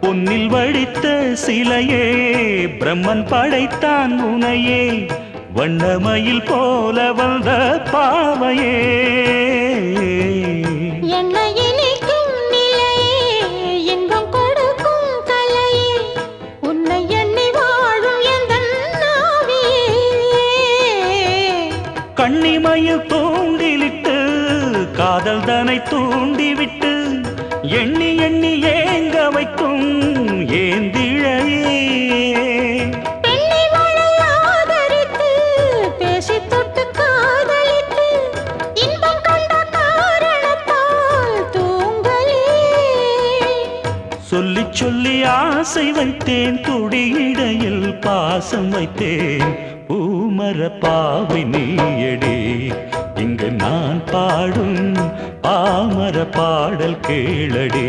பொன்னில் வடித்த சிலையே பிரம்மன் படைத்தான் உனையே வண்ணமயில் போல வந்த பாவையே என்னை இனிக்கும் நிலையே இன்பம் கொடுக்கும் கலையே உன்னை எண்ணி வாழும் எந்தன் நாவியே கண்ணிமையில் தூண்டிலிட்டு காதல் தனை தூண்டிவிட்டு எண்ணி எண்ணி ஏங்க வைக்கும் ஏந்திழையே பெண்ணை மழை ஆதரித்து பேசி தொட்டு காதலித்து இன்பம் கண்ட காரணத்தால் தூங்கலே சொல்லி சொல்லி ஆசை வைத்தேன் துடியிடையில் பாசம் வைத்தேன் பூமர பாவை நீயடி இங்கு நான் பாடும் பாமர பாடல் கேளடி